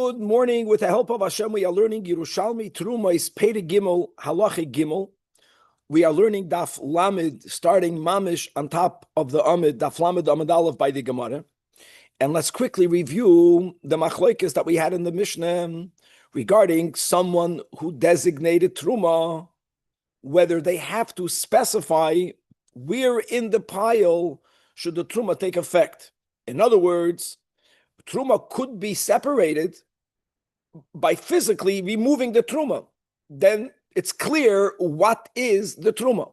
Good morning. With the help of Hashem, we are learning Yerushalmi Truma is Pei Gimel Halachi Gimel. We are learning Daf Lamed, starting Mamish on top of the Amid, Daf Lamed Amid Aleph by the Gemara. And let's quickly review the machlokes that we had in the Mishnah regarding someone who designated Truma, whether they have to specify where in the pile should the Truma take effect. In other words, Truma could be separated by physically removing the Truma. Then it's clear what is the Truma.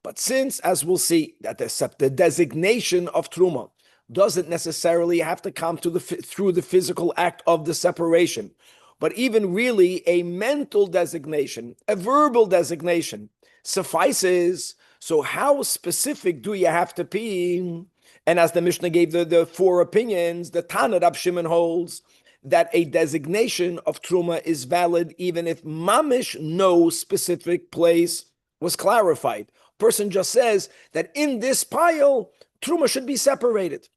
But since, as we'll see, that the designation of Truma doesn't necessarily have to come through the physical act of the separation, but even really a mental designation, a verbal designation suffices. So how specific do you have to be? And as the Mishnah gave the four opinions, the Tana Rab Shimon holds that a designation of Truma is valid even if mamish no specific place was clarified. Person just says that in this pile, Truma should be separated.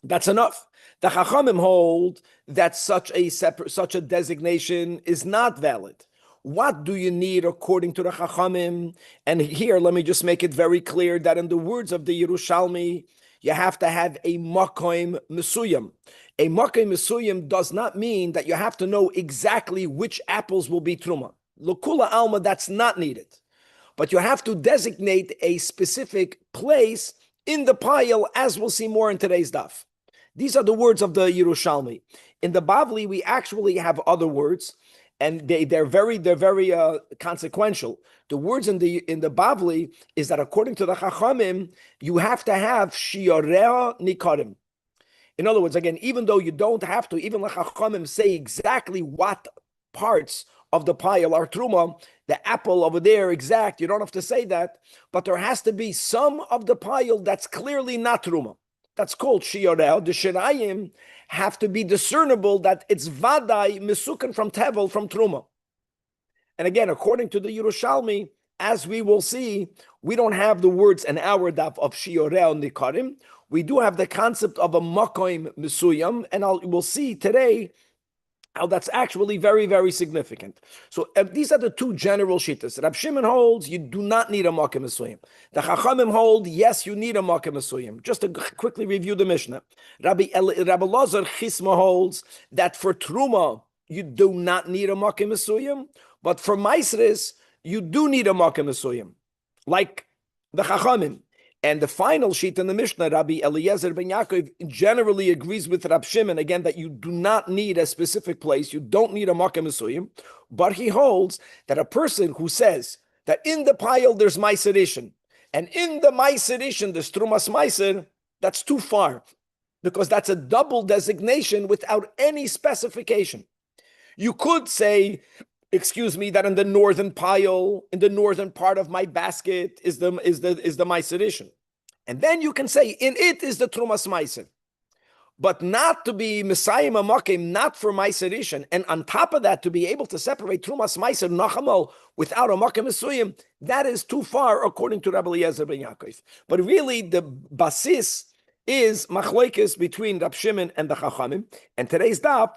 That's enough. The Chachamim hold that such a designation is not valid. What do you need according to the Chachamim? And here, let me just make it very clear that in the words of the Yerushalmi, you have to have a makom mesuyam. A makom mesuyam does not mean that you have to know exactly which apples will be truma. L'kula alma, that's not needed. But you have to designate a specific place in the pile, as we'll see more in today's daf. These are the words of the Yerushalmi. In the Bavli, we actually have other words, and they're very consequential. The words in the Bavli is that according to the Chachamim, you have to have shioreh nikarim. In other words, again, even though you don't have to, even the Chachamim say exactly what parts of the pile are truma, the apple over there exact, you don't have to say that, but there has to be some of the pile that's clearly not truma. That's called shioreh. The shirayim have to be discernible that it's vadai mesukan from tevel, from truma. And again, according to the Yerushalmi, as we will see, we don't have the words in our daf of shioreh and nikarim. We do have the concept of a makom mesuyam, and we'll see today how that's actually very significant. So these are the two general shittas. Rab Shimon holds you do not need a makom mesuyam. The Chachamim hold yes, you need a makom mesuyam. Just to quickly review the Mishnah, Rabbi Lazar Chisma holds that for truma you do not need a makom mesuyam, but for maisris you do need a makom mesuyam, like the Chachamim. And the final sheet in the Mishnah, Rabbi Eliezer ben Yaakov, generally agrees with Rab Shimon, again, that you do not need a specific place, you don't need a makom mesuyam, but he holds that a person who says that in the pile there's meiser rishon, and in the meiser rishon there's trumas meiser, that's too far, because that's a double designation without any specification. You could say, that in the northern pile, in the northern part of my basket is the meiser rishon, and then you can say in it is the trumas meiser, but not to be mesayim amakim, not for meiser rishon, and on top of that to be able to separate trumas meiser nachamol without a makom mesuyim, that is too far according to Rabbi Eliezer ben Yaakov. But really the basis is machlokes between Rab Shimon and the Chachamim, and today's daf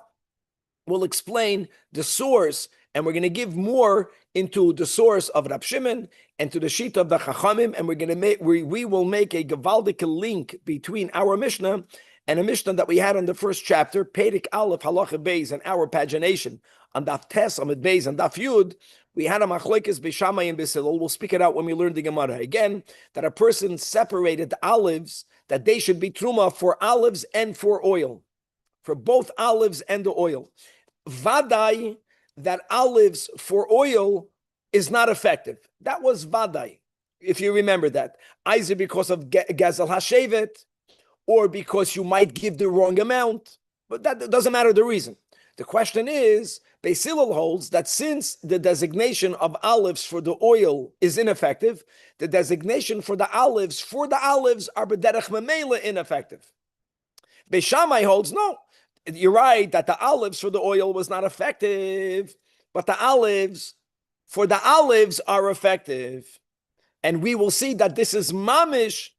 will explain the source. And we're going to give more into the source of Rab Shimon and to the sheet of the Chachamim, and we will make a gevaldik link between our Mishnah and a Mishnah that we had in the first chapter, Perek Aleph Halacha Beis, and our pagination on Daf Tes Amid Beis and Daf Yud. We had a machlokes b'Shamai and b'Hillel. We'll speak it out when we learn the Gemara again. That a person separated the olives, that they should be truma for olives and for oil, for both olives and the oil. Vadai, that olives for oil is not effective. That was vadai, if you remember that. Either because of gazel hashevet, or because you might give the wrong amount, but that doesn't matter the reason. The question is, Beis Hillel holds that since the designation of olives for the oil is ineffective, the designation for the olives are b'derech memela ineffective. Beis Shammai holds no. You're right that the olives for the oil was not effective, but the olives for the olives are effective. And we will see that this is mamish,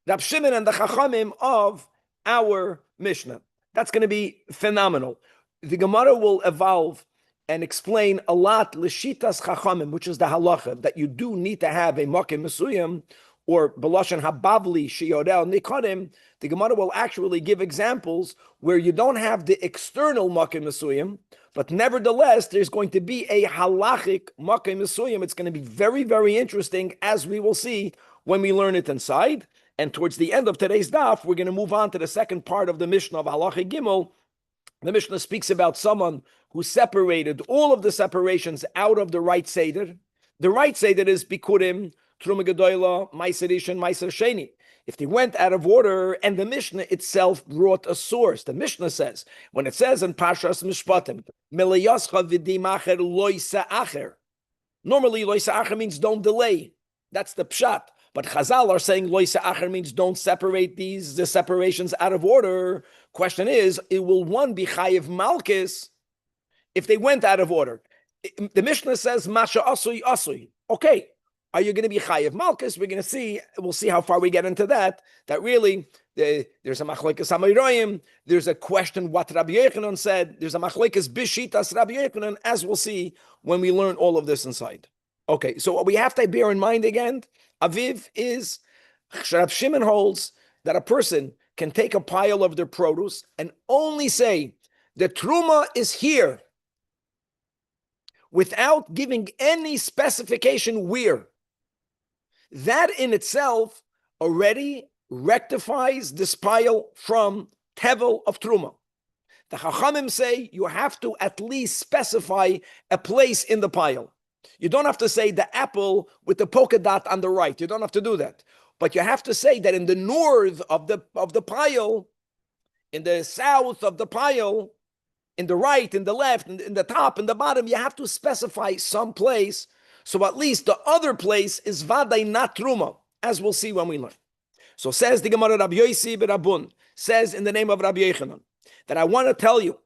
Rab Shimon and the Chachamim of our Mishnah. That's going to be phenomenal. the Gemara will evolve and explain a lot l'shitas chachamim, which is the halacha that you do need to have a makim mesuyim or belashon habavli shiyorel nikadim. The Gemara will actually give examples where you don't have the external makim mesuyim, but nevertheless there's going to be a halachic makim mesuyim. It's going to be very, very interesting, as we will see when we learn it inside. And towards the end of today's daf, we're going to move on to the second part of the Mishnah of Halacha Gimel. The Mishnah speaks about someone who separated all of the separations out of the right Seder. The right Seder is Bikurim, Truma Gedoyla, Meiser Rishon, Meiser Sheni. If they went out of order, and the Mishnah itself brought a source. The Mishnah says, when it says in Parshas Mishpatim, Melayascha v'dimacher loisa acher. Normally, loisa acher means don't delay. That's the pshat. But Chazal are saying loisa acher means don't separate the separations out of order. Question is, it will one be chayiv malchus if they went out of order? The Mishnah says masha asui asui. Okay, are you going to be chayiv malchus? We're going to see. We'll see how far we get into that. That really there's a machlekes hamayroyim. There's a question what Rabbi Yochanan said. There's a machlekes bishitas Rabbi Yochanan, as we'll see when we learn all of this inside. Okay, so what we have to bear in mind again, Aviv, is Rabbi Shimon holds that a person can take a pile of their produce and only say the truma is here without giving any specification where. That in itself already rectifies this pile from tevel of truma. The Chachamim say you have to at least specify a place in the pile. You don't have to say the apple with the polka dot on the right. You don't have to do that. But you have to say that in the north of the pile, in the south of the pile, in the right, in the left, in the top, in the bottom, you have to specify some place. So at least the other place is vaday not truma, as we'll see when we learn. So says the Gemara, Rabbi Yosi b'Rabun, says in the name of Rabbi Yochanan, that I want to tell you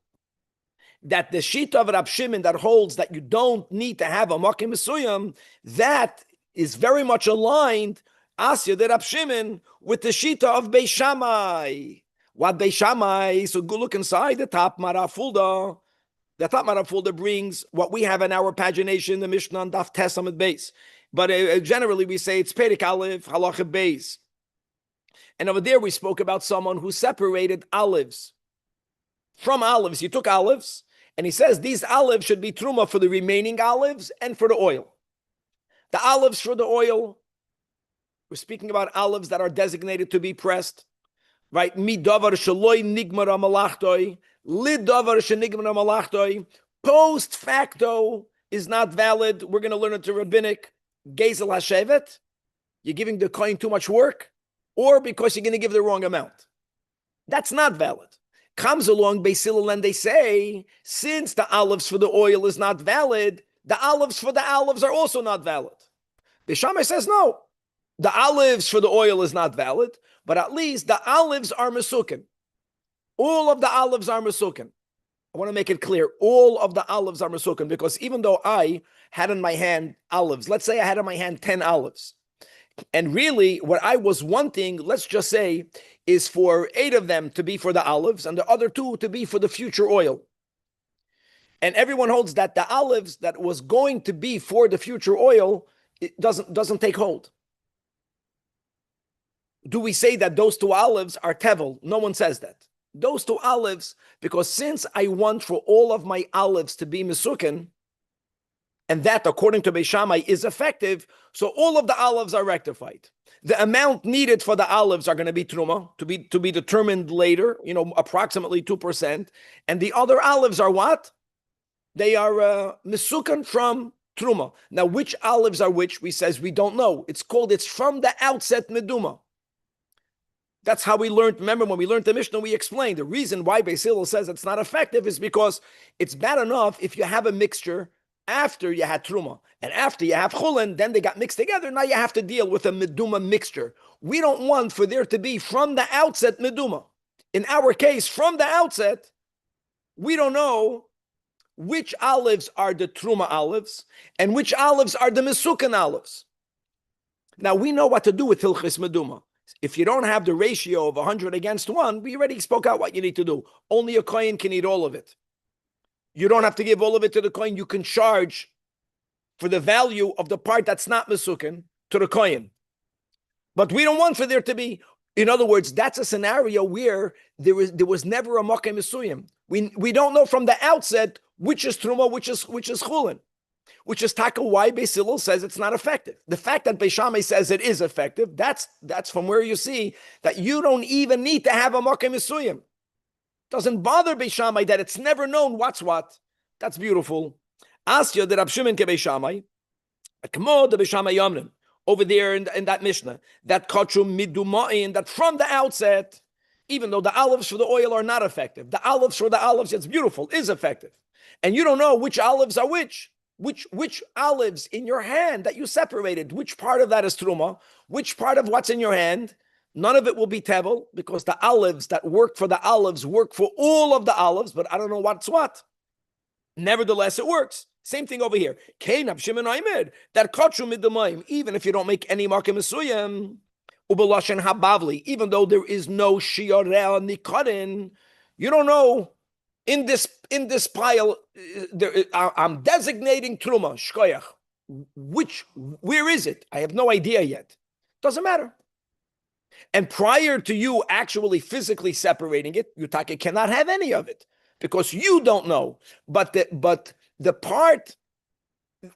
that the shita of Rab Shimon that holds that you don't need to have a makim mesuyam, that is very much aligned, Asya de Rab Shimon, with the shita of Beis Shammai. What Beis Shammai? So go look inside the top marafulda. The top marafulda brings what we have in our pagination, the Mishnah on Daf Tes Amud Beis. But generally we say it's Perik Aleph, Halacha Beis. And over there we spoke about someone who separated olives. From olives, he took olives, and he says these olives should be truma for the remaining olives and for the oil. The olives for the oil, we're speaking about olives that are designated to be pressed, right? Midavar shaloi nigmara malachtoi, lidavar shenigmara malachtoi. Post facto is not valid. We're going to learn it to rabbinic. Gezel hashevet, you're giving the coin too much work, or because you're going to give the wrong amount. That's not valid. Comes along Beis Hillel and they say, since the olives for the oil is not valid, the olives for the olives are also not valid. Beis Shammai says no. The olives for the oil is not valid, but at least the olives are mesukin. All of the olives are mesukin. I want to make it clear. All of the olives are mesukin, because even though I had in my hand olives, let's say I had in my hand 10 olives, and really what I was wanting, let's just say, is for 8 of them to be for the olives and the other 2 to be for the future oil. And everyone holds that the olives that was going to be for the future oil, it doesn't take hold. Do we say that those 2 olives are tevel? No one says that. Those 2 olives, because since I want for all of my olives to be mesukin, and that, according to Beis Shammai, is effective, so all of the olives are rectified. The amount needed for the olives are going to be truma, to be determined later, approximately 2%. And the other olives are what? They are mesukan from truma. Now, which olives are which? We says we don't know. It's from the outset meduma. That's how we learned. Remember, when we learned the Mishnah, we explained the reason why Beis Hillel says it's not effective is because it's bad enough if you have a mixture after you had truma and after you have chulin, then they got mixed together. Now you have to deal with a meduma mixture. We don't want for there to be from the outset meduma. In our case, from the outset, we don't know which olives are the truma olives and which olives are the mesukan olives. Now we know what to do with hilchis meduma. If you don't have the ratio of 100 against 1, we already spoke out what you need to do. Only a kohen can eat all of it. you don't have to give all of it to the kohen. You can charge for the value of the part that's not mesukin to the kohen. But we don't want for there to be, in other words, that's a scenario where there was never a makom mesuyim. We don't know from the outset which is truma, which is chulin, which is taka why Beis Hillel says it's not effective. The fact that Beis Shammai says it is effective, that's from where you see that you don't even need to have a makom mesuyim. Doesn't bother Beis Shammai that it's never known what's what. That's beautiful. Asya the Rab Shimon ke Beis Shammai, kmo the Beis Shammai yomrim. Over there in that Mishnah, that kachum miduma'in, that from the outset, even though the olives for the oil are not effective, the olives for the olives, it's beautiful, is effective. And you don't know which olives are which olives in your hand that you separated, which part of that is truma, which part of what's in your hand, none of it will be tevel, because the olives that work for the olives work for all of the olives, but I don't know what's what. Nevertheless, it works. Same thing over here. That even if you don't make any makom mesuyim, ubelashen habavli, even though there is no shiorel nikarin, you don't know in this pile. I'm designating truma shkoyach. Where is it? I have no idea yet. Doesn't matter. And prior to you actually physically separating it, you cannot have any of it because you don't know. But the part,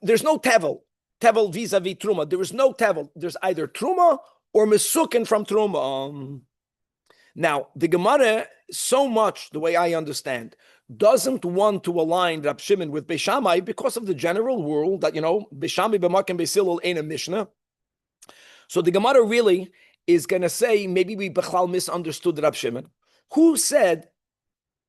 there's no tevel vis-a-vis truma. There is no tevel. There's either truma or mesukin from truma. Now, the Gemara, so much, the way I understand, doesn't want to align Rab Shimon with Beis Shammai because of the general rule that, Beis Shammai b'makom Beis Hillel ain't a Mishnah. So the Gemara really is going to say, maybe we bechlal misunderstood Rab Shimon, who said,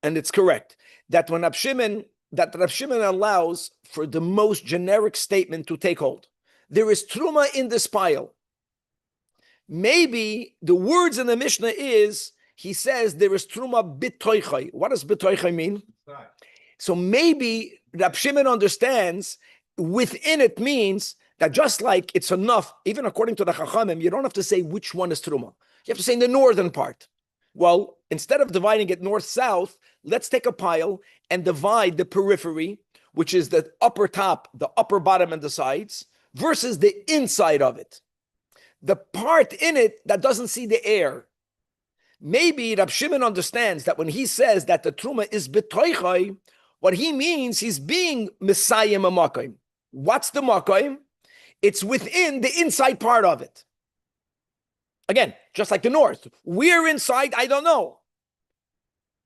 and it's correct, that when Rab Shimon allows for the most generic statement to take hold. There is truma in this pile. Maybe the words in the Mishnah is, he says there is truma bitoichai. What does bitoichai mean? Right. So maybe Rab Shimon understands within it means that just like it's enough, even according to the Chachamim, you don't have to say which one is truma. You have to say in the northern part. Well, instead of dividing it north-south, let's take a pile and divide the periphery, which is the upper top, the upper bottom, and the sides, versus the inside of it. The part in it that doesn't see the air. Maybe Rab Shimon understands that when he says that the truma is betoichai, what he means, he's being Messiah Mamakayim. What's the Makayim? It's within the inside part of it. Again, just like the north. Where inside, I don't know.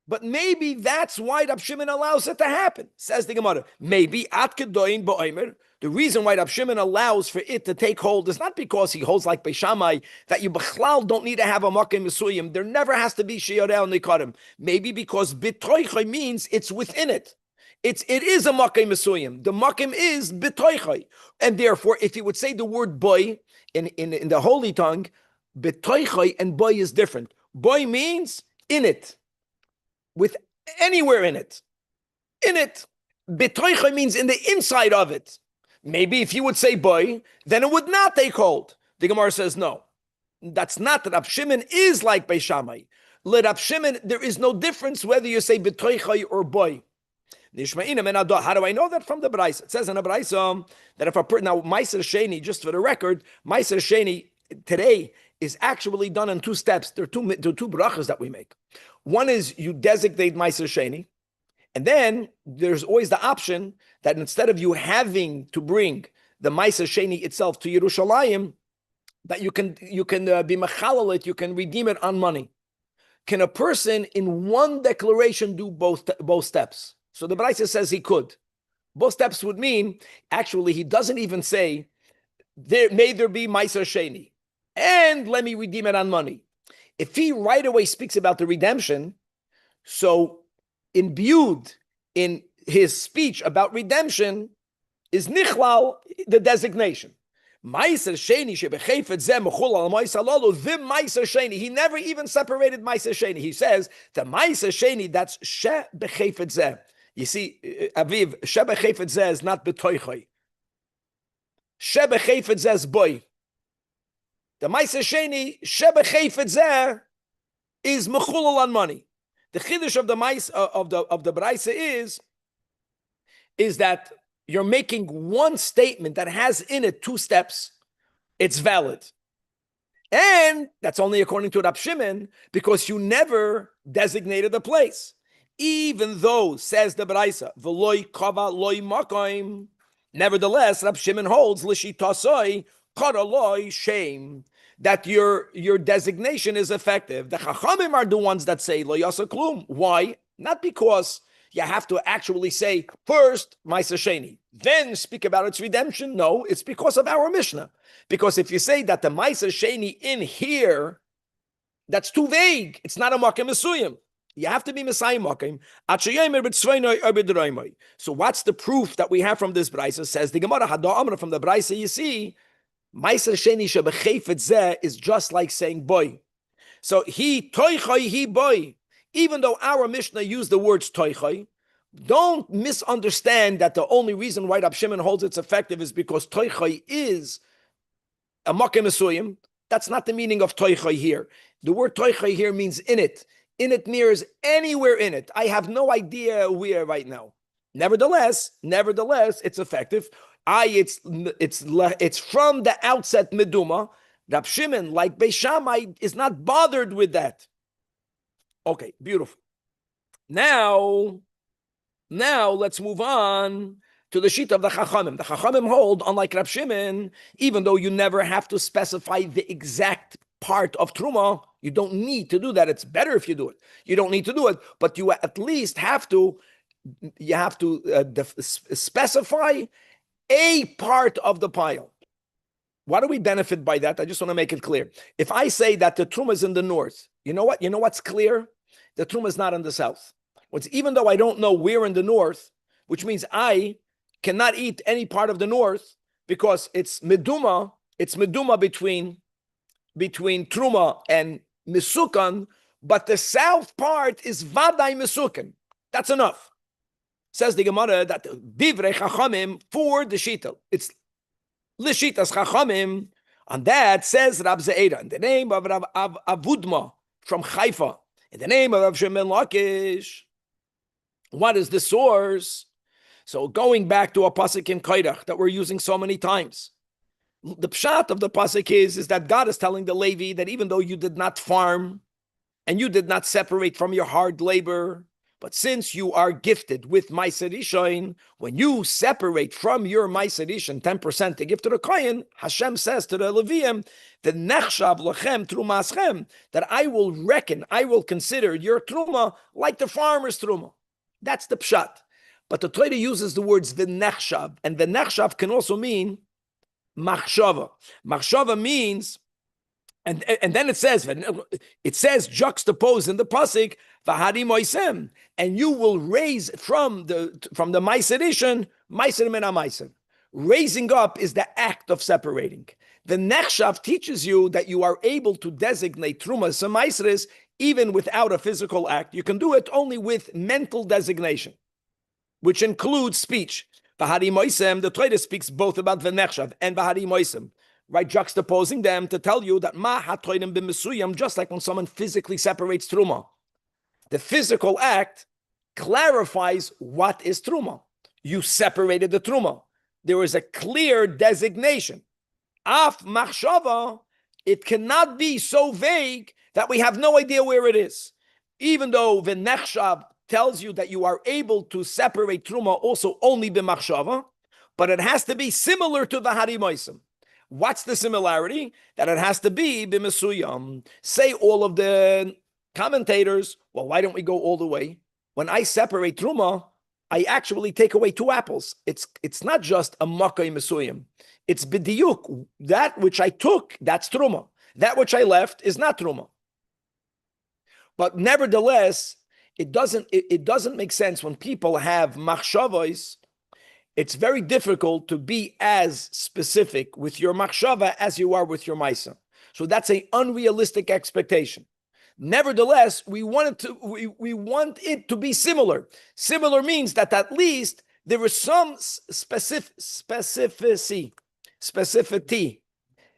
But maybe that's why Rab Shimon allows it to happen, says the Gemara. Maybe at kedoin ba'omer, the reason why Rab Shimon allows for it to take hold is not because he holds like Beis Shammai, that you b'chlal don't need to have a makom mesuyim. There never has to be shiorel nikarim. Maybe because bitoichai means it's within it. It is a makom mesuyim. The makom is bitoichai. And therefore, if you would say the word boy in the holy tongue, betoichai and boy is different. Boy means in it, with anywhere in it. In it. Betoichai means in the inside of it. Maybe if you would say boy, then it would not take hold. The Gemara says no. That's not that. Rab Shimon is like Beis Shammai. Let Rab Shimon, there is no difference whether you say betoichai or boy. How do I know that? From the Braisa. It says in the Braisa that if a person, now Meiser Sheni, just for the record, Meiser Sheni today is actually done in two steps. There are two brachas that we make. One is you designate Meiser Sheni, and then there's always the option that instead of you having to bring the Meiser Sheni itself to Yerushalmi, that you can be mechalal it, you can redeem it on money. Can a person in one declaration do both steps? So the Braisa says he could. Both steps would mean, actually, he doesn't even say, there be Meiser Sheni, and let me redeem it on money. If he right away speaks about the redemption, so imbued in his speech about redemption is nichlal, the designation. Meiser Sheni shebechefet zeh mechul al meiser lolu, the Meiser Sheni. He never even separated Meiser Sheni. He says the Meiser Sheni, that's she bechefet zeh. You see, Aviv, Sheba Chayfet Zeh is not B'toichai. Sheba Chayfet Zeh is boy. The Meiser Sheni, Sheba Chayfet Zeh is Mechulal on money. The Chiddush of the Braisa is is that you're making one statement that has in it two steps, it's valid. And that's only according to Rab Shimon, because you never designated a place. Even though, says the Braisa, v'loi kava loi makoim, nevertheless, Rab Shimon holds, l'shitasoi, kara loi shame, that your designation is effective. The Chachamim are the ones that say, lo yasa klum. Why? Not because you have to actually say, first, Maisa Sheni, then speak about its redemption. No, it's because of our Mishnah. Because if you say that the Maisa Sheni in here, that's too vague. It's not a Makim Mesuyim. You have to be Messiah Makim. So what's the proof that we have from this Braisa? Says the Gemara, Hada Amra, from the Braisa, you see, Maisa Sheni shebechefet zeh is just like saying boy. So he toichai, he boy. Even though our Mishnah used the words toichai, don't misunderstand that the only reason why Rab Shimon holds it's effective is because toichai is a makim esuyim. That's not the meaning of toichai here. The word toichai here means in it. In it means anywhere in it. I have no idea where right now. Nevertheless, it's effective. It's from the outset meduma. Rab Shimon, like Beis Shammai, is not bothered with that. Okay, beautiful. Now let's move on to the sheet of the Chachamim. The Chachamim hold, unlike Rab Shimon, even though you never have to specify the exact part of Truma, you don't need to do that. It's better if you do it. You don't need to do it, but you at least have to. You have to specify a part of the pile. Why do we benefit by that? I just want to make it clear. If I say that the Truma is in the north, you know what? You know what's clear? The Truma is not in the south. Even though I don't know where in the north, which means I cannot eat any part of the north because it's meduma. It's meduma between Truma and Misukan, but the south part is Vadai Misukan. That's enough. Says the Gemara that Divrei Chachamim for the Shita. It's Lishitas Chachamim. On that says Rab Ze'era, in the name of Rav Avudma from Haifa, in the name of Rav Shimon Lakish. What is the source? So going back to a pasuk in Kairach that we're using so many times. The pshat of the pasuk is that God is telling the Levi that even though you did not farm and you did not separate from your hard labor, but since you are gifted with Ma'aser Rishon, when you separate from your Ma'aser Rishon 10% to give to the Kohen, Hashem says to the Leviim, the nechshav lachem trumaschem, that I will consider your truma like the farmer's truma. That's the pshat. But the Torah uses the words the nechshav, and the nechshav can also mean machshava. Machshava means, and then it says juxtaposed in the pasuk, v'hari moisem, and you will raise from the Ma'aser Rishon, Ma'aser min ha'Ma'aser. Raising up is the act of separating. The nechshav teaches you that you are able to designate trumas and ma'aseres even without a physical act. You can do it only with mental designation, which includes speech. V'hari moisem, the Torah speaks both about the nechshav and v'hari moisem, right? Juxtaposing them to tell you that ma hatoidim b'mesuyam, just like when someone physically separates truma. The physical act clarifies what is truma. You separated the truma. There is a clear designation. Af machshava, it cannot be so vague that we have no idea where it is. Even though the nechshav tells you that you are able to separate truma also only b'machshava, but it has to be similar to the v'hari moisem. What's the similarity? That it has to be b'mesuyam. Say all of the commentators, well, why don't we go all the way? When I separate truma, I actually take away two apples. It's not just a makkah mesuyim. It's b'diyuk. That which I took, that's truma. That which I left is not truma. But nevertheless, it doesn't make sense when people have machshavos. It's very difficult to be as specific with your machshava as you are with your maisa. So that's an unrealistic expectation. Nevertheless, we want it to be similar. Similar means that at least there is some specificity.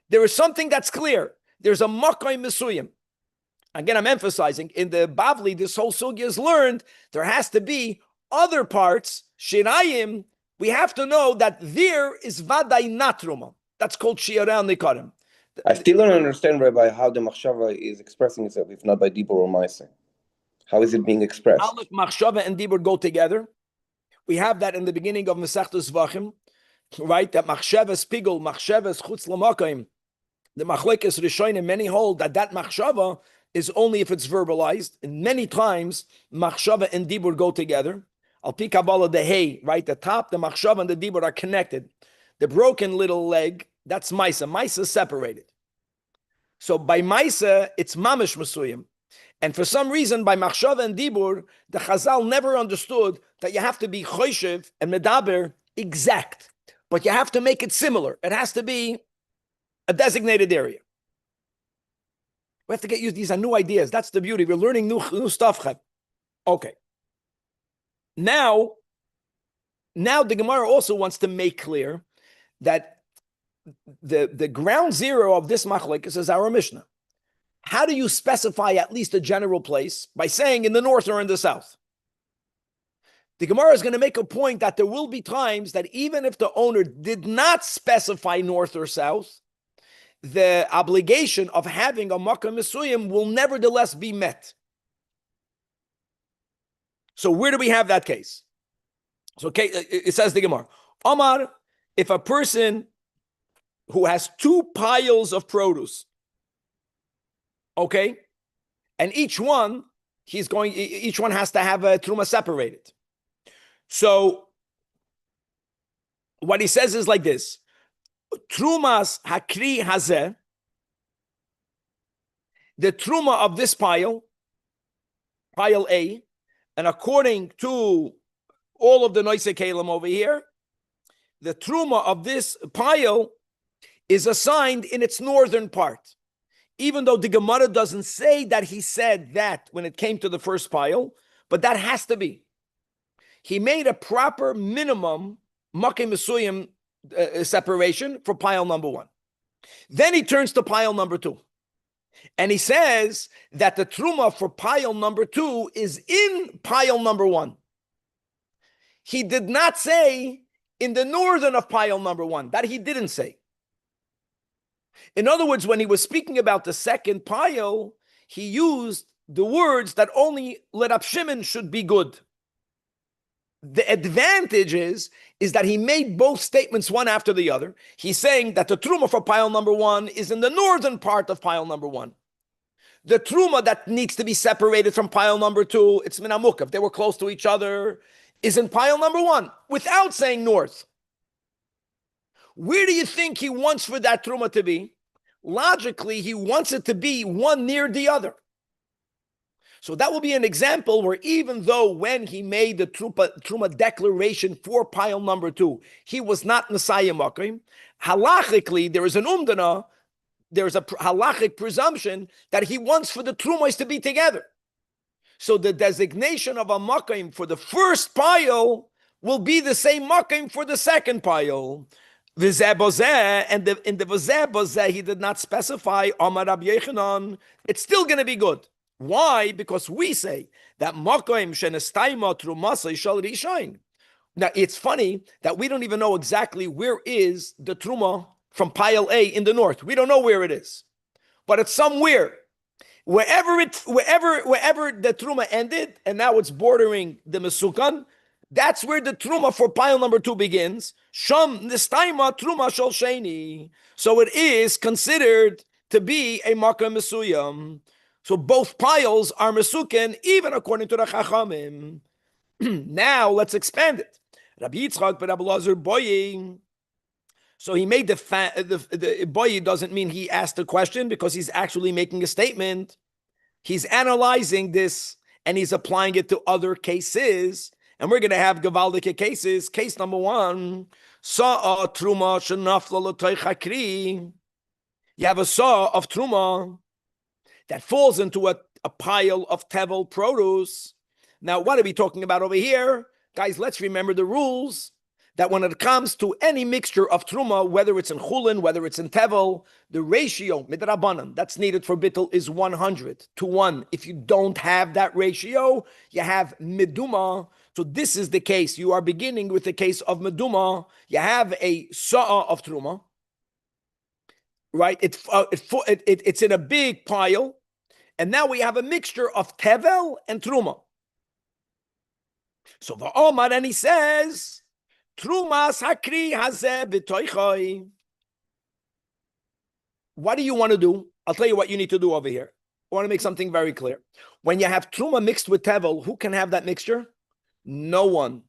There is something that's clear. There's a makkah mesuyim. Again, I'm emphasizing in the Bavli, this whole sugya is learned. There has to be Other parts, shirayim, we have to know that there is vaday not truma. That's called shi'arei nikarim. I still don't understand, Rabbi, how the machshava is expressing itself, if not by dibur or ma'aseh. How is it being expressed? Aleph, machshava, and dibur go together. We have that in the beginning of Masechtas Zvachim, right? That machshava pigul, machshava chutz l'makayim. The machlekes rishonim, many hold that machshava is only if it's verbalized. And many times, machshava and dibur go together. Al pi Kabbalah, the hay, right? The top, the machshava and the dibur are connected. The broken little leg, that's maisa. Maisa is separated. So by maisa, it's mamish mesuyim. And for some reason, by machshava and dibur, the Chazal never understood that you have to be choyshev and medaber exact. But you have to make it similar. It has to be a designated area. We have to get used. These are new ideas. That's the beauty. We're learning new stuff. Okay. Now the Gemara also wants to make clear that the ground zero of this machlekes is our Mishnah. How do you specify at least a general place? By saying in the north or in the south. The Gemara is going to make a point that there will be times that even if the owner did not specify north or south, the obligation of having a makkah mesuyim will nevertheless be met. So where do we have that case? So okay, it says the Gemara, Omar, if a person who has 2 piles of produce, okay, and each one has to have a truma separated. So what he says is like this: Trumas hakri hazeh, the truma of this pile A, and according to all of the noise kalim over here, the truma of this pile is assigned in its northern part. Even though the Gemara doesn't say that he said that when it came to the first pile, but that has to be. He made a proper minimum makkah mesuyim separation for pile number 1. Then he turns to pile number 2. And he says that the truma for pile number 2 is in pile number 1. He did not say in the northern of pile number 1. That he didn't say. In other words, when he was speaking about the second pile, he used the words that only Lerab Shimon should be good. The advantage is that he made both statements one after the other. He's saying that the truma for pile number 1 is in the northern part of pile number 1. The truma that needs to be separated from pile number 2, it's minamuk, if they were close to each other, is in pile number 1, without saying north. Where do you think he wants for that truma to be? Logically, he wants it to be one near the other. So that will be an example where even though when he made the truma declaration for pile number 2, he was not Messiah Makim, halachically, there is an umdana, there's a halachic presumption that he wants for the trumos to be together. So the designation of a makim for the first pile will be the same makim for the second pile. And in the v'zeh he did not specify Amar Rabbi Yechanan. It's still going to be good. Why? Because we say that makim shenestaima trumasa shall rishain. Now it's funny that we don't even know exactly where is the truma from pile A in the north. We don't know where it is, but it's somewhere. Wherever the truma ended, and now it's bordering the mesukan, that's where the truma for pile number 2 begins. Sham nistaima truma shal sheni. So it is considered to be a makkah mesuyam. So both piles are mesuken, even according to the Chachamim. Now let's expand it. Rabbi Yitzchak ben Abelazar boying. So he made the boy doesn't mean he asked a question because he's actually making a statement. He's analyzing this and he's applying it to other cases. And we're going to have Gavaldike cases. Case number 1, saw truma shenafla l'toich hakri. You have a saw of truma that falls into a pile of tevel produce. Now, what are we talking about over here? Guys, let's remember the rules. That when it comes to any mixture of truma, whether it's in chulin, whether it's in tevel, the ratio, midrabanan, that's needed for bittul is 100 to 1. If you don't have that ratio, you have miduma So this is the case. You are beginning with the case of meduma. You have a sa'a of truma, right? It's in a big pile, and now we have a mixture of tevel and truma. So the Omar, and he says, trumas hakri hazeh b'toichoi. What do you want to do? I'll tell you what you need to do over here. I want to make something very clear. When you have truma mixed with tevel, who can have that mixture? No one.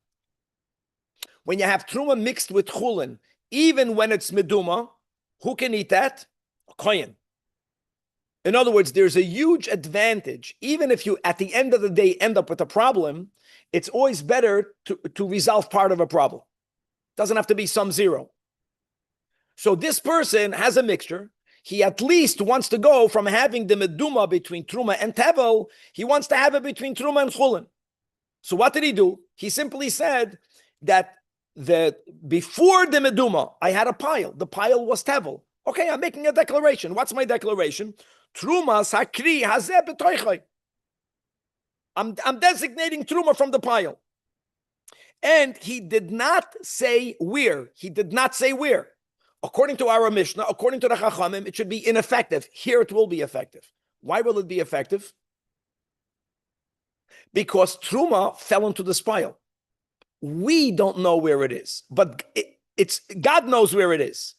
When you have truma mixed with chulin, even when it's meduma, who can eat that? A kohen. In other words, there's a huge advantage. Even if you, at the end of the day, end up with a problem, it's always better to resolve part of a problem. Doesn't have to be sum zero. So this person has a mixture. He at least wants to go from having the meduma between truma and tevel. He wants to have it between truma and chulin. So what did he do? He simply said that before the meduma, I had a pile. The pile was tevel. Okay, I'm making a declaration. What's my declaration? Truma sakri hazeh b'toichoi. I'm designating truma from the pile. And he did not say where. He did not say where. According to our Mishnah, according to the Chachamim, it should be ineffective. Here it will be effective. Why will it be effective? Because truma fell into the pile. We don't know where it is, but it's God knows where it is.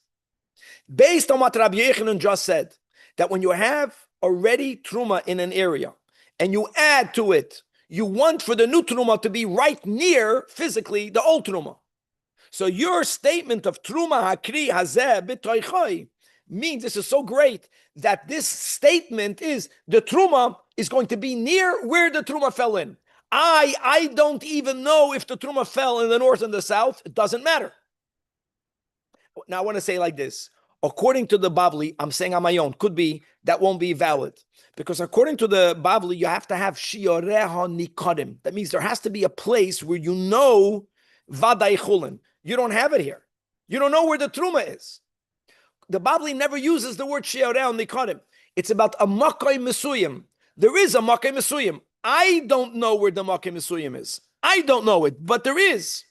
Based on what Rabbi Yochanan just said, that when you have already truma in an area and you add to it, you want for the new truma to be right near physically the old truma. So your statement of truma hakri hazeh b'toichoi means, this is so great, that this statement is the truma is going to be near where the truma fell in. I don't even know if the truma fell in the north and the south. It doesn't matter. Now I want to say like this. According to the Bavli, I'm saying on my own, could be, that won't be valid. Because according to the Bavli, you have to have shiyoreha nikodim. That means there has to be a place where you know vaday chulin. You don't have it here. You don't know where the truma is. The Bavli never uses the word shiyoreha nikodim. It's about a makai mesuyim. There is a makai mesuyim. I don't know where the makai mesuyim is. I don't know it, but there is.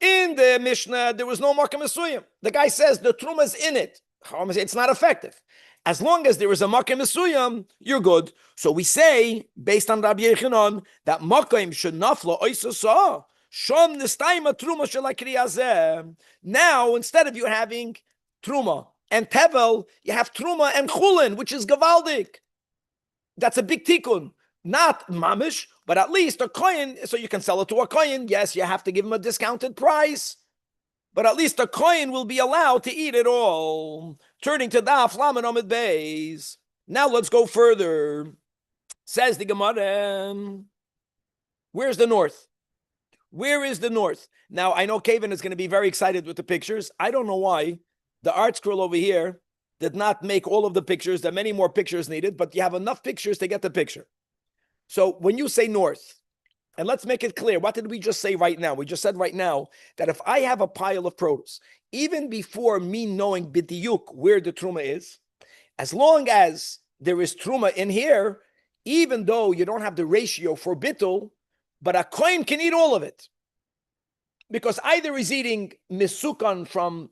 In the Mishnah, there was no makom mesuyim. The guy says the truma is in it. It's not effective. As long as there is a makom mesuyim, you're good. So we say, based on Rabbi Yochanan, that makom should nafla oisasa shom nistayma truma shelakri hazeh. Now, instead of you having truma and tevel, you have truma and chulin, which is gavaldik. That's a big tikkun. Not mamish, but at least a kohen, so you can sell it to a kohen. Yes, you have to give him a discounted price, but at least a kohen will be allowed to eat it all. Turning to Daf Lamed Amud Beis. Now let's go further. Says the Gemara, where's the north? Where is the north? Now, I know Kevin is going to be very excited with the pictures. I don't know why. The art scroll over here did not make all of the pictures. There are many more pictures needed, but you have enough pictures to get the picture. So when you say north, and let's make it clear, what did we just say right now? We just said right now that if I have a pile of produce, even before me knowing b'diyuk where the truma is, as long as there is truma in here, even though you don't have the ratio for bittul, but a kohen can eat all of it. Because either he's eating misukan from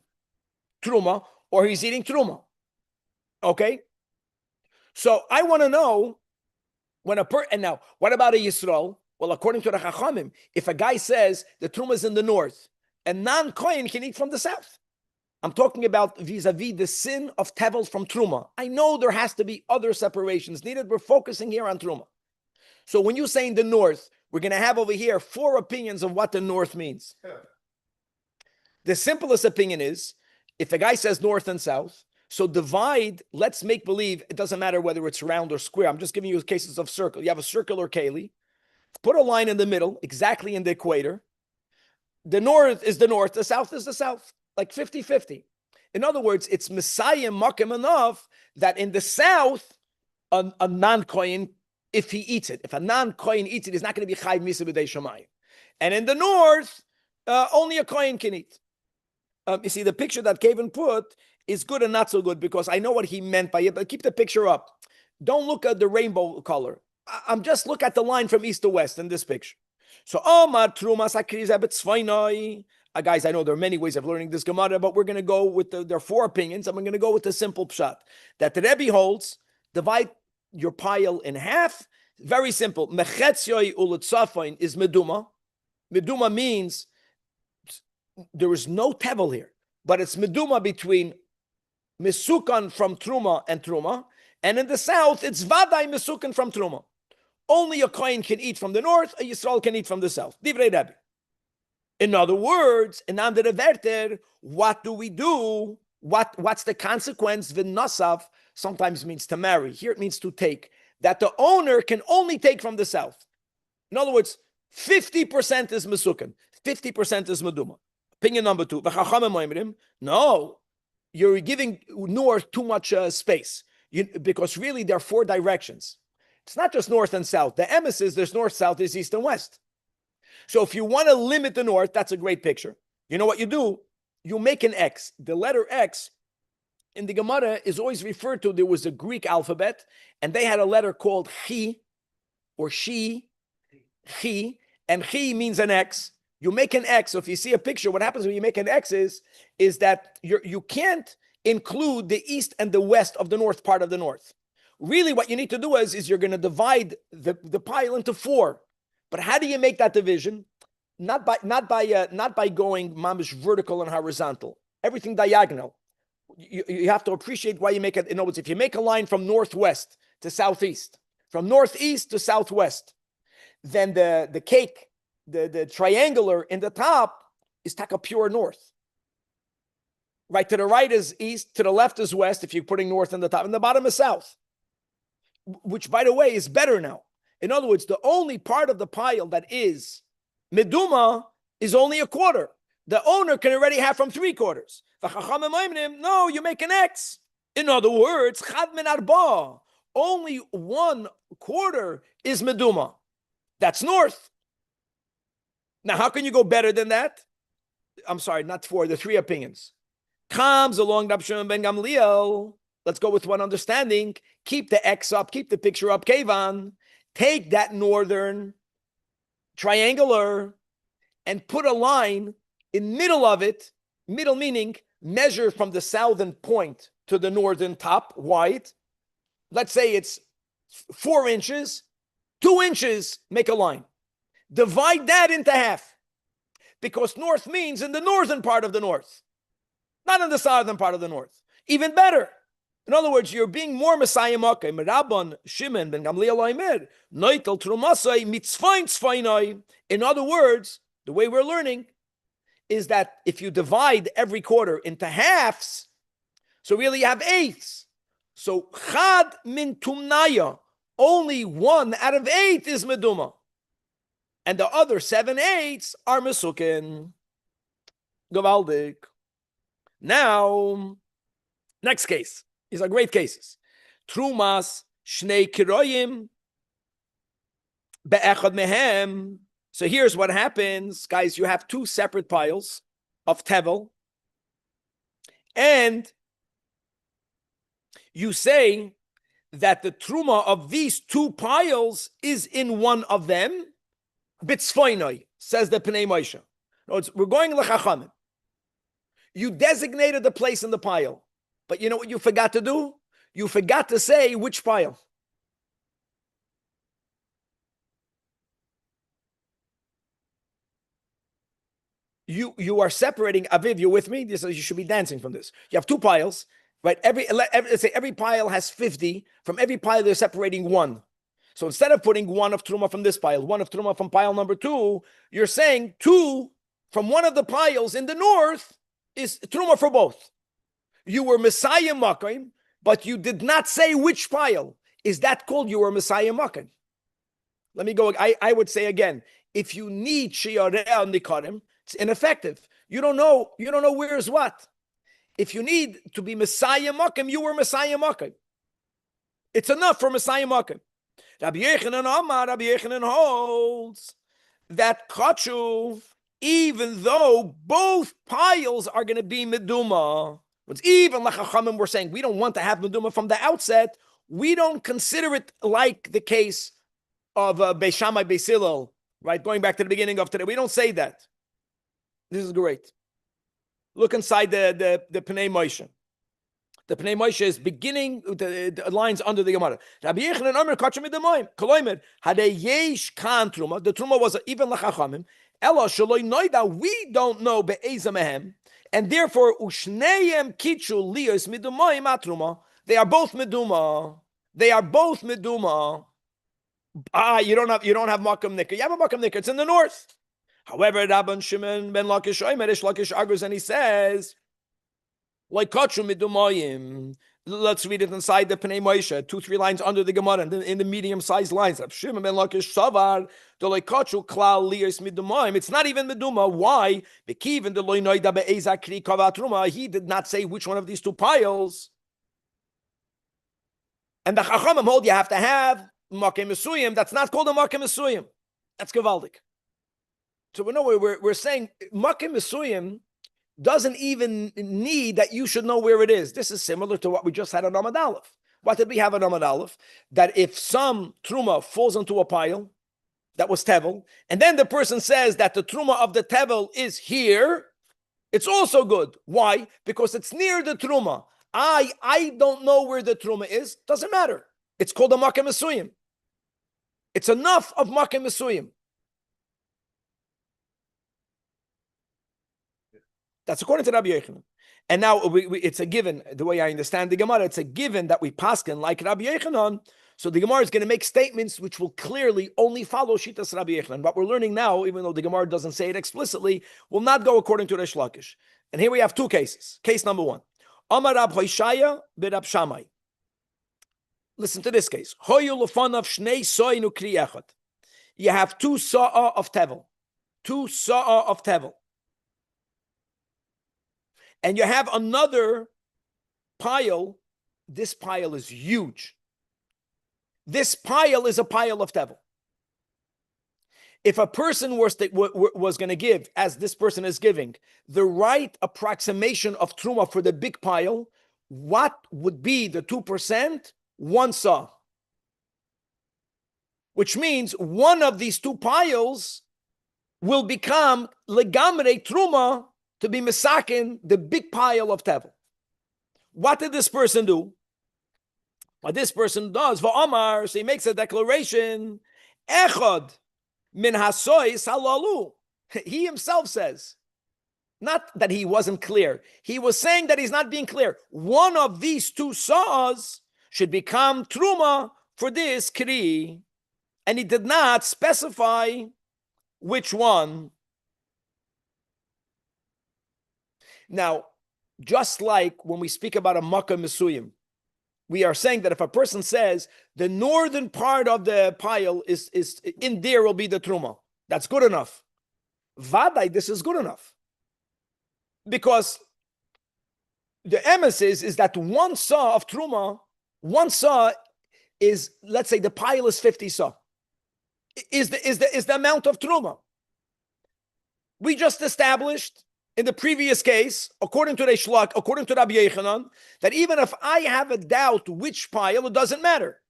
truma or he's eating truma. Okay? So I want to know, when and now, what about a Yisrael? Well, according to the Chachamim, if a guy says the truma is in the north, a non-kohen can eat from the south. I'm talking about vis-a-vis the sin of tevel from truma. I know there has to be other separations needed. We're focusing here on truma. So when you say in the north, we're going to have over here 4 opinions of what the north means. Yeah. The simplest opinion is, if a guy says north and south, so divide, let's make believe, it doesn't matter whether it's round or square. I'm just giving you cases of circle. You have a circular keli. Put a line in the middle, exactly in the equator. The north is the north, the south is the south, like 50-50. In other words, it's Messiah Makim enough that in the south, a non-kohen, if he eats it, if a non-kohen eats it, he's not going to be chayv misa b'dei shamayim. And in the north, only a kohen can eat. You see, the picture that Kevin put is good and not so good because I know what he meant by it, but keep the picture up. Don't look at the rainbow color. I'm just look at the line from east to west in this picture. So Omar Truma Sakri Zabetzvainoi. Guys, I know there are many ways of learning this Gemara, but we're going to go with there are 4 opinions. I'm going to go with the simple pshat that the Rebbe holds: divide your pile in half. Very simple. Mechetzioi uletzafain is meduma. Meduma means there is no tevel here, but it's meduma between misukan from truma and truma, and in the south it's vadai misukan from truma. Only a kohen can eat from the north, a Yisrael can eat from the south. Divrei Rabbi. In other words, in under the verter, what do we do? What's the consequence? V'nasav sometimes means to marry. Here it means to take. That the owner can only take from the south. In other words, 50% is mesukan, 50% is meduma. Opinion number 2. No, you're giving north too much space because really there are 4 directions. It's not just north and south. The emes is there's north, south, there's east and west. So if you want to limit the north, that's a great picture. You know what you do? You make an X. The letter X in the Gemara is always referred to, there was a Greek alphabet, and they had a letter called Chi, or She, Chi, and Chi means an X. You make an X. So if you see a picture, what happens when you make an X is that you can't include the east and the west of the north part of the north. Really, what you need to do is you're going to divide the pile into 4. But how do you make that division? Not by going mamish vertical and horizontal. Everything diagonal. You have to appreciate why you make it. In other words, if you make a line from northwest to southeast, from northeast to southwest, then the cake, the triangular in the top is taka pure north. Right to the right is east, to the left is west. If you're putting north in the top, and the bottom is south. Which, by the way, is better now. In other words, the only part of the pile that is meduma is only a quarter. The owner can already have from 3/4. The Chachamim, no, you make an X. In other words, chad min arba, only 1/4 is meduma. That's north. Now, how can you go better than that? I'm sorry, not 4, the 3 opinions. Comes along Rabbi Shimon ben Gamliel. Let's go with one understanding. Keep the X up, keep the picture up, Kevan. Take that northern triangular and put a line in middle of it, middle meaning measure from the southern point to the northern top, wide. Let's say it's 4 inches, 2 inches, make a line. Divide that into half. Because north means in the northern part of the north, not in the southern part of the north. Even better. In other words, you're being more Messiah Makkah. Rabban Shimon ben Gamliel Aimer, Noitel Trumasai mitzvain tzvainai. In other words, the way we're learning is that if you divide every quarter into halves, so really you have eighths. So chad min tumnaya, only 1 out of 8 is meduma, and the other 7/8 are mesukin. Gavaldik. Now, next case. These are great cases. Trumas shnei kiroyim be'echad mehem. So here's what happens, guys. You have 2 separate piles of tevel, and you say that the truma of these 2 piles is in one of them. Bitzfoinoi, says the Pnei Moshe. We're going l'chachamim. You designated the place in the pile. But you know what you forgot to do? You forgot to say which pile. You are separating. Aviv, you with me? You should be dancing from this. You have 2 piles, right? Let's say every pile has 50. From every pile, they're separating 1. So instead of putting 1 of truma from this pile, 1 of truma from pile number 2, you're saying 2 from one of the piles in the north is truma for both. You were Messiah Makkah, but you did not say which pile. Is that called you were Messiah Makkah? Let me go. I would say again, if you need Shiareh Nikarim, it's ineffective. You don't know where is what. If you need to be Messiah Makkah, you were Messiah Makkah. It's enough for Messiah Makkah. Rabbi Yechanan holds that Kachu, even though both piles are going to be Meduma, even like Chachamim were saying, we don't want to have Meduma from the outset, we don't consider it like the case of Beis Shammai, Beis Hillel, Right? Going back to the beginning of today. We don't say that. This is great. Look inside the Pnei Moshe. The Pnei Moshe is beginning the lines under the Gemara. Rabbi Yechanan Omer kachim midamoyim. Koloimer hadei yesh kan truma. The truma was even lachachamim. Ela shaloi noida. We don't know be'eza mehem, and therefore ushneim kitchu lios midamoyim atruma. They are both meduma. They are both meduma. You don't have makam nikkur. You have a makam nikkur. It's in the north. However, Rabban Shimon ben Lakish Omer Ish Lakish argues, and he says, like kachu midumayim. Let's read it inside the Pnei Moshe, 2-3 lines under the Gemara, and in the medium-sized lines. Shimon ben Lakish Savar, the like kachu klal lios midumayim. It's not even meduma. Why? Bekiven the loinoida be'eza kri kavatruma. He did not say which one of these two piles. And the Chachamim hold you have to have makim mesuyim. That's not called a makim mesuyim. That's gevaldik. So we're saying makim mesuyim doesn't even need that you should know where it is. This is similar to what we just had on Amud Aleph. What did we have on Amud Aleph? That if some truma falls into a pile that was tevel, and then the person says that the truma of the tevel is here, it's also good. Why? Because it's near the truma. I don't know where the truma is. Doesn't matter. It's called a makim mesuyim. It's enough of makim mesuyim. That's according to Rabbi Yechanan. And now it's a given, the way I understand the Gemara, it's a given that we paskin like Rabbi Yechanan. So the Gemara is going to make statements which will clearly only follow Shitas Rabbi Yechanan. What we're learning now, even though the Gemara doesn't say it explicitly, will not go according to Resh Lakish. And here we have two cases. Case number one. Amar Rab Hoshaya b'Rab Shammai. Listen to this case. Hoyu lefanav shnei so'inu kri echad. You have two sa'ah of tevel. Two sa'ah of tevel. And you have another pile. This pile is huge. This pile is a pile of tevel. If a person was going to give, as this person is giving, the right approximation of truma for the big pile, what would be the 2%? One saw. Which means one of these two piles will become legamre truma to be misakin, the big pile of tevel. What did this person do? What this person does, va'amar, so he makes a declaration, echad min hasoy salalu. He himself says, not that he wasn't clear. He was saying that he's not being clear. One of these two saws should become truma for this kri. And he did not specify which one. Now, just like when we speak about a makkah mesuyim, we are saying that if a person says the northern part of the pile is in there will be the truma, that's good enough. Vadai, this is good enough. Because the emes is that one saw of truma, one saw is, let's say the pile is 50 saw. Is the amount of truma. We just established in the previous case, according to Reish Lakish, according to Rabbi Yechanan, that even if I have a doubt which pile, it doesn't matter.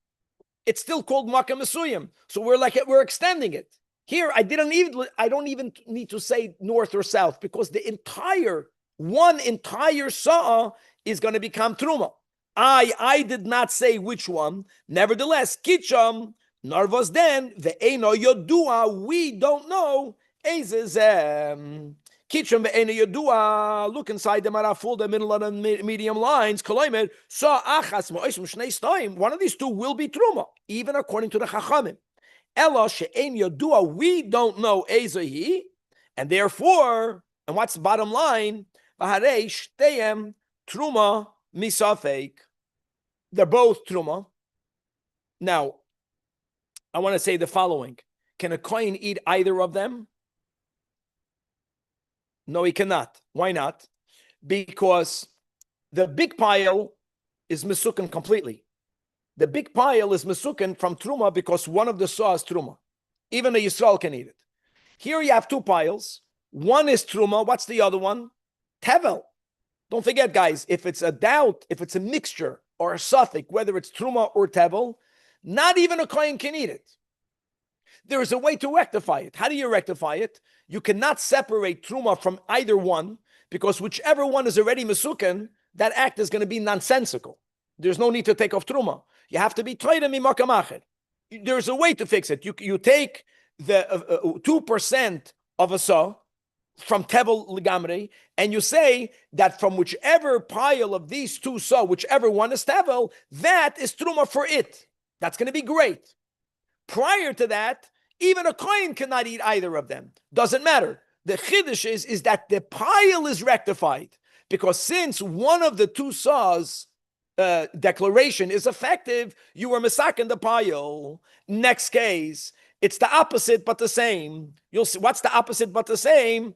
It's still called makkah mesuyim. So we're extending it. Here, I don't even need to say north or south because one entire saw is going to become truma. I did not say which one. Nevertheless, kitcham narvas den ve'eno yodua. We don't know. Kitchen ve'ena yodua. Look inside the maraful, the middle and the medium lines. Koloimer sa achas mo'isum shnei stoim. One of these two will be truma, even according to the chachamim. Ela she'en yodua. We don't know ezahi, and therefore, and what's the bottom line? V'harei shteyem truma misafek. They're both truma. Now, I want to say the following: can a kohen eat either of them? No, he cannot. Why not? Because the big pile is mesukan completely. The big pile is mesukan from truma because one of the saw is truma. Even a Yisrael can eat it. Here you have two piles. One is truma. What's the other one? Tevel. Don't forget, guys, if it's a doubt, if it's a mixture or a suffix, whether it's truma or tevel, not even a kohen can eat it. There is a way to rectify it. How do you rectify it? You cannot separate truma from either one, because whichever one is already mesuken, that act is going to be nonsensical. There's no need to take off truma. You have to be toida mimakam acher. There's a way to fix it. You take the 2% of a saw from tevel legamre, and you say that from whichever pile of these two saw, whichever one is tevel, that is truma for it. That's going to be great. Prior to that, even a kohen cannot eat either of them. Doesn't matter. The chiddush is that the pile is rectified, because since one of the two saws declaration is effective, you were misaken the pile. Next case, it's the opposite but the same. You'll see what's the opposite but the same.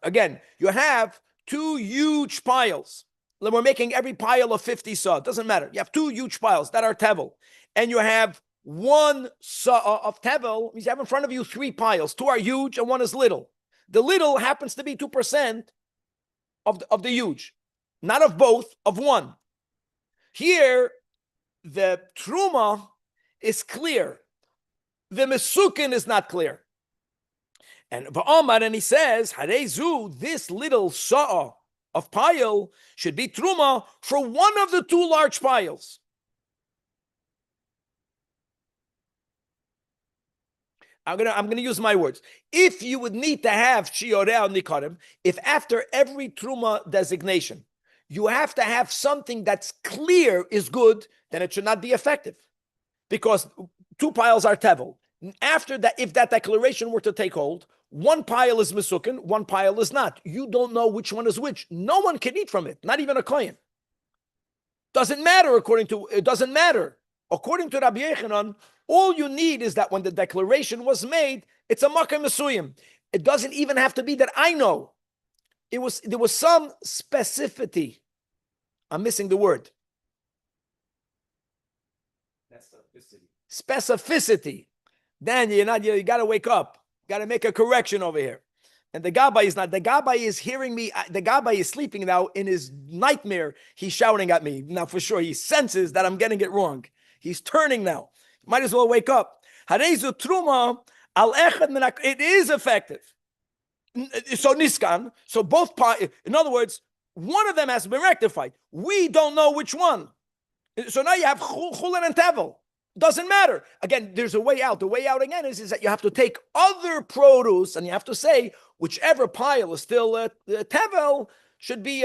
Again, you have two huge piles. We're making every pile of 50 saw. It doesn't matter. You have two huge piles that are tevel, and you have one saw of tevel. You have in front of you 3 piles. 2 are huge and 1 is little. The little happens to be 2% of the huge. Not of both, of one. Here, the truma is clear. The mesukin is not clear. And Ba'amar, and he says, Harezu, this little saw of pile should be truma for one of the 2 large piles. I'm gonna use my words. If you would need to have shioreh nikarim, if after every truma designation you have to have something that's clear is good, then it should not be effective, because 2 piles are tevel. After that, if that declaration were to take hold, 1 pile is mesukin, 1 pile is not. You don't know which one is which. No one can eat from it, not even a kohen. Doesn't matter according to Rabbi Yochanan. All you need is that when the declaration was made, it's a makom mesuyim. It doesn't even have to be that I know. There was some specificity. I'm missing the word. Specificity. Then you got to wake up. Got to make a correction over here. And the Gabbai is not. The Gabbai is hearing me. The Gabbai is sleeping now. In his nightmare, he's shouting at me. Now, for sure, he senses that I'm getting it wrong. He's turning now. Might as well wake up. Harezu truma al echad minak. It is effective. So niskan. So both parts. In other words, one of them has been rectified. We don't know which one. So now you have chulin and tevel. Doesn't matter. Again, there's a way out. The way out again is that you have to take other produce and you have to say whichever pile is still tevel should be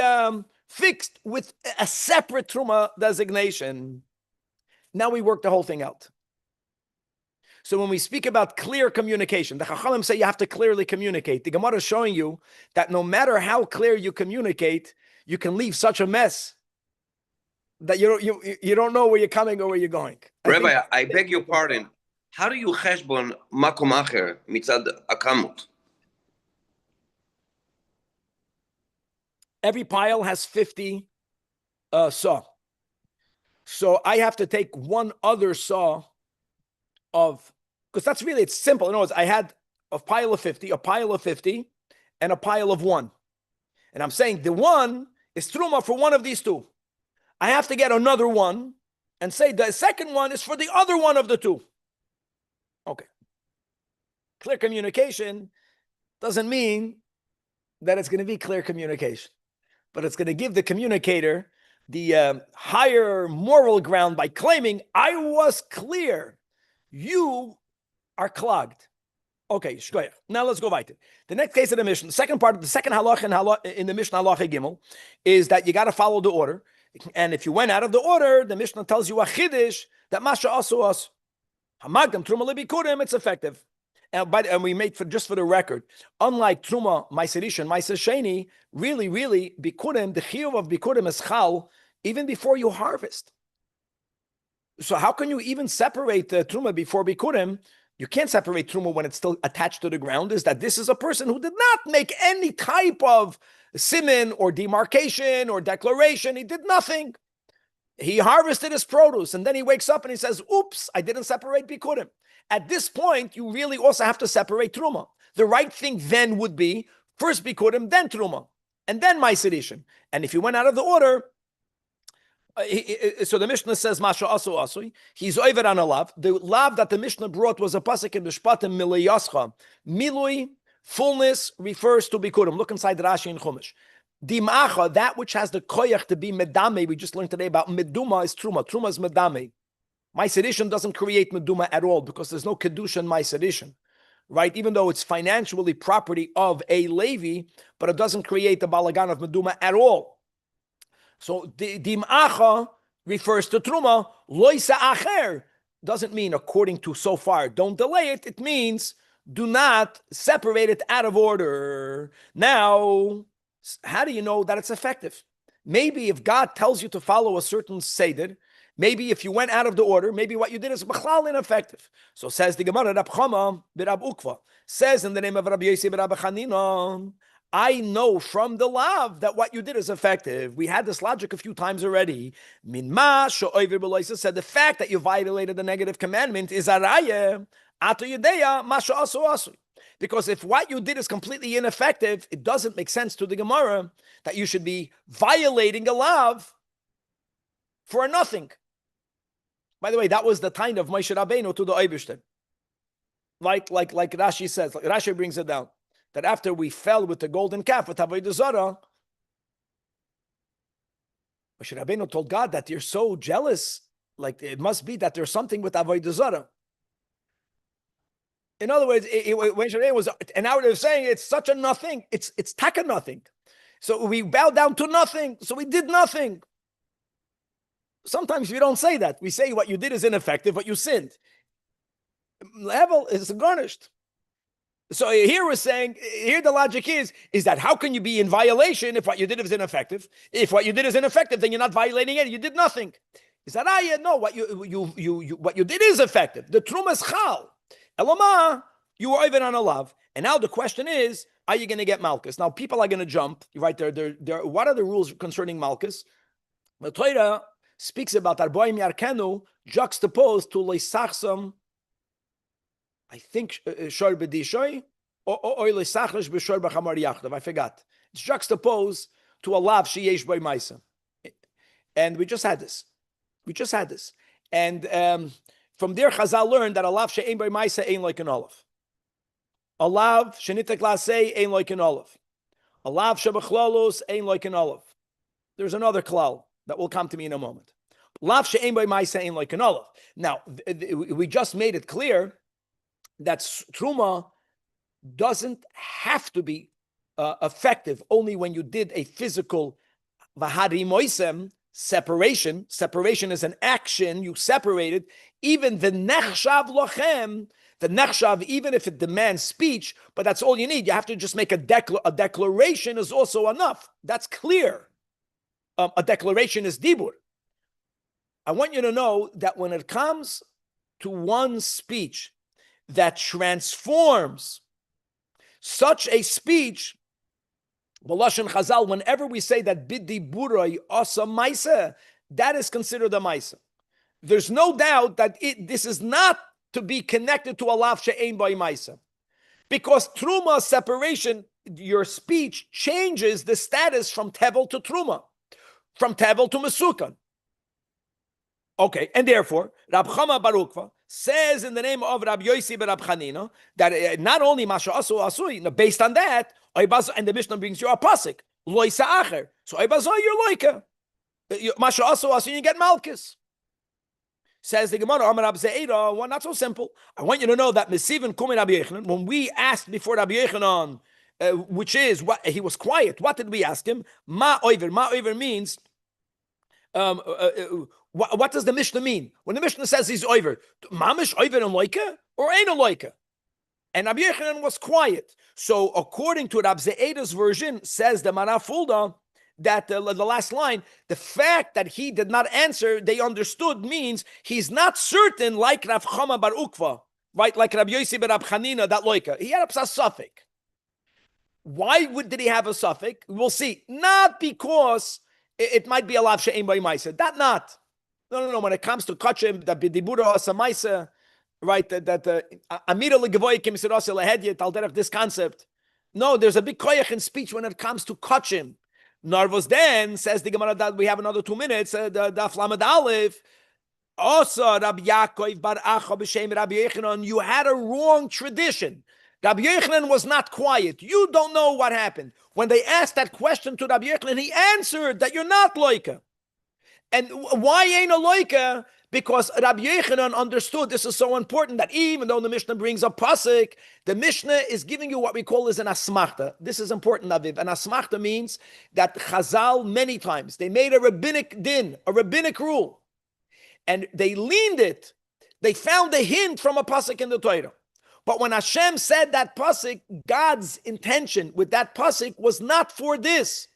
fixed with a separate truma designation. Now we work the whole thing out. So when we speak about clear communication, the Chachamim say you have to clearly communicate. The Gemara is showing you that no matter how clear you communicate, you can leave such a mess that you don't know where you're coming or where you're going. Rabbi, I beg your pardon. How do you cheshbon makom acher mitzad akamut? Every pile has 50 saw. So I have to take one other saw of, because that's really, it's simple. In other words, I had a pile of 50, and a pile of 1. And I'm saying the 1 is truma for one of these 2. I have to get another one and say the second one is for the other one of the 2. Okay. Clear communication doesn't mean that it's going to be clear communication, but it's going to give the communicator the higher moral ground by claiming, I was clear. You are clogged. Okay, now let's go weiter. The next case of the Mishnah, the second part of the second halach in the Mishnah halacha gimel is that you got to follow the order. And if you went out of the order, the Mishnah tells you a chiddush that masha asu us. Hamagdam truma lebikurim, it's effective. And we made just for the record, unlike truma, ma'aser rishon, ma'aser sheni, really, bikurim, the chiyuv of bikurim is chal even before you harvest. So how can you even separate the truma before bikurim? You can't separate truma when it's still attached to the ground. Is that this is a person who did not make any type of siman or demarcation or declaration. He did nothing. He harvested his produce and then he wakes up and he says, oops, I didn't separate bikurim. At this point, you really also have to separate truma. The right thing then would be first bikurim, then truma, and then ma'aser rishon. And if you went out of the order, So the Mishnah says Masha Asu Asui. He's over on a lav. The lav that the Mishnah brought was a pasuk in Mishpatim Milui Yascha. Milui, fullness, refers to Bikurim. Look inside the Rashi in Chumash. Dimacha, that which has the koyach to be medame. We just learned today about meduma is truma. Truma is medame. Ma'aser Rishon doesn't create meduma at all because there's no kedusha in Ma'aser Rishon, right? Even though it's financially property of a Levi, but it doesn't create the balagan of meduma at all. So dim'acha refers to truma. Loisa acher doesn't mean according to so far. Don't delay it. It means do not separate it out of order. Now, how do you know that it's effective? Maybe if God tells you to follow a certain seder, maybe if you went out of the order, maybe what you did is b'chlal ineffective. So says the Gemara, Rab Chama b'Rab Ukva, says in the name of Rabbi Yossi b'Rab Chanina, I know from the lav that what you did is effective. We had this logic a few times already. Min ma she'over b'loisa said the fact that you violated the negative commandment is araya ato yedeya ma she'asu asu. Because if what you did is completely ineffective, it doesn't make sense to the Gemara that you should be violating a lav for nothing. By the way, that was the time of Moshe Rabbeinu to the Eibishter. Like Rashi says, like Rashi brings it down, that after we fell with the golden calf with Avodah Zarah, Moshe Rabbeinu told God that you're so jealous, like it must be that there's something with Avodah Zarah. In other words, when Sharei was, and now they're saying it's such a nothing, it's taka nothing. So we bowed down to nothing, so we did nothing. Sometimes we don't say that. We say what you did is ineffective, but you sinned. Level is garnished. So here we're saying, here the logic is that how can you be in violation if what you did is ineffective? If what you did is ineffective, then you're not violating it. You did nothing. Is that no? What you did is effective. The truma is chal. Elama, you were even on a lav. And now the question is, are you going to get malchus? Now people are going to jump. Right there. What are the rules concerning malchus? The Torah speaks about Arboim Yarkenu juxtaposed to Leisachsam, I think, Shor B'Dishoy, or Leisachlish B'Shor B'Chamar Yachdav. I forgot. It's juxtaposed to a lav Sheyesh B'Y Maisa. And we just had this. And from there, Chazal learned that a lav She'ein B'Y Maisa ain't like an olive. A lav Shenitek Lasei ain't like an olive. A lav Shebachlolos ain't like an olive. There's another klal that will come to me in a moment. Lav she'ein by ma'aseh ain't like an olive. Now, we just made it clear that truma doesn't have to be effective only when you did a physical v'hari moisem separation. Separation is an action. You separated. Even the nechshav lochem, the nechshav, even if it demands speech, but that's all you need. You have to just make a declaration is also enough. That's clear. A declaration is dibur. I want you to know that when it comes to one speech that transforms such a speech, B'lashon Chazal, whenever we say that bidiburai asa maisa, that is considered a maisa. There's no doubt that this is not to be connected to a lav she'ein by maisa, because truma separation, your speech changes the status from tevel to truma. From Tevel to Mesukan. Okay, and therefore, Rab Chama bar Ukva says in the name of Rabbi Yossi ben Rab Chanina that not only Masha Asu Asui, based on that, and the Mishnah brings you a pasuk, Loisa Acher. So Oibazo, you're loika. Masha Asu Asui, you get Malchus. Says the Gemara, Amar Rab Zeira, well, not so simple. I want you to know that Mesiv and Kumi Rabbi Yechanan, when we asked before Rabbi Yechanan, which is what he was quiet. What did we ask him? Ma oiver. Ma oiver means what does the Mishnah mean? When the Mishnah says he's oiver, mamish oiver and loika or ain't a loika? And Rabbi Yechanan was quiet. So according to Rab Ze'eda's version, says the Marafulda, that the last line, the fact that he did not answer, they understood means he's not certain, like Rav Chama bar Ukva, right? Like Rabbi Yossi ben Rab Chanina, that loika. He had a suffix. Why did he have a suffix? We'll see. Not because it might be a lav she'ein by maisa. That not. No. When it comes to kachim, that b'dibura asa maisa, right? That amira legevoy kim sirasa lehedyet al derech this concept. No, there's a big koyach in speech when it comes to kachim. Narvos then says the Gemara that we have another 2 minutes. The Daf Lamed Aleph. Also, Rabbi Yaakov bar Acha b'shem Rabbi Yochanan, you had a wrong tradition. Rabbi Yochanan was not quiet. You don't know what happened. When they asked that question to Rabbi Yochanan, he answered that you're not loika. And why ain't a loika? Because Rabbi Yochanan understood this is so important that even though the Mishnah brings a pasuk, the Mishnah is giving you what we call is an asmachta. This is important, Aviv. An asmachta means that Chazal many times, they made a rabbinic din, a rabbinic rule. And they leaned it. They found a hint from a pasuk in the Torah. But when Hashem said that pasuk, God's intention with that pasuk was not for this.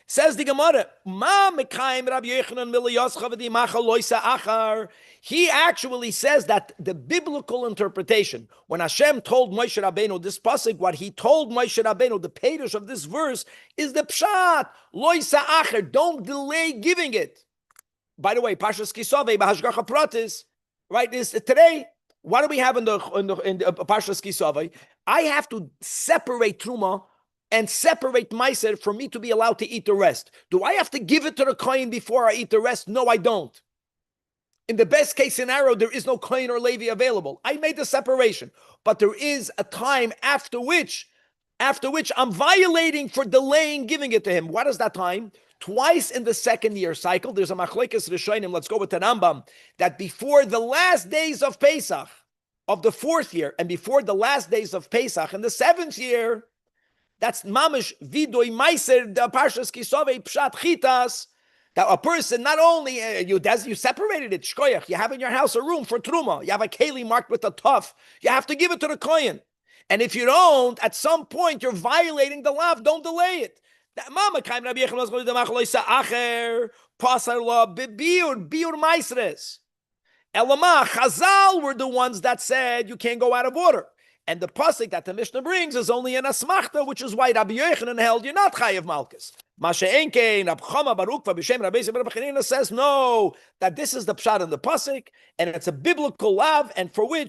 Says the Gemara, he actually says that the biblical interpretation, when Hashem told Moshe Rabbeinu this pasuk, what he told Moshe Rabbeinu, the peirush of this verse, is the pshat, loisa acher, don't delay giving it. By the way, Parshas Kisavei, Bahashgacha Pratis, right, is today, what do we have in the Parshas Kisavei? I have to separate Truma and separate Meiser for me to be allowed to eat the rest. Do I have to give it to the Kohen before I eat the rest? No, I don't. In the best case scenario, there is no Kohen or Levi available. I made the separation, but there is a time after which I'm violating for delaying giving it to him. What is that time? Twice in the second year cycle, there's a machlekes rishonim, let's go with the Rambam, that before the last days of Pesach of the 4th year and before the last days of Pesach in the 7th year, that's mamish vidoy meiser the parshas kisavei pshat chitas, that a person not only you separated it shkoyach, you have in your house a room for truma, you have a keli marked with a tuf, you have to give it to the kohen, and if you don't, at some point you're violating the law. Don't delay it. Mama kaim Rabbi Yechon was going to machlo isa acher pasar la biur meisres. Elama Chazal were the ones that said you can't go out of order. And the pasuk that the Mishnah brings is only an asmachta, which is why Rabbi Yochanan held you're not chayiv malchus. Mashe enkein Rab Chama Baruch v'b'shem Rabbi Yisrael Bar Chanina says no, that this is the pshat in the pasuk, and it's a biblical lav, and for which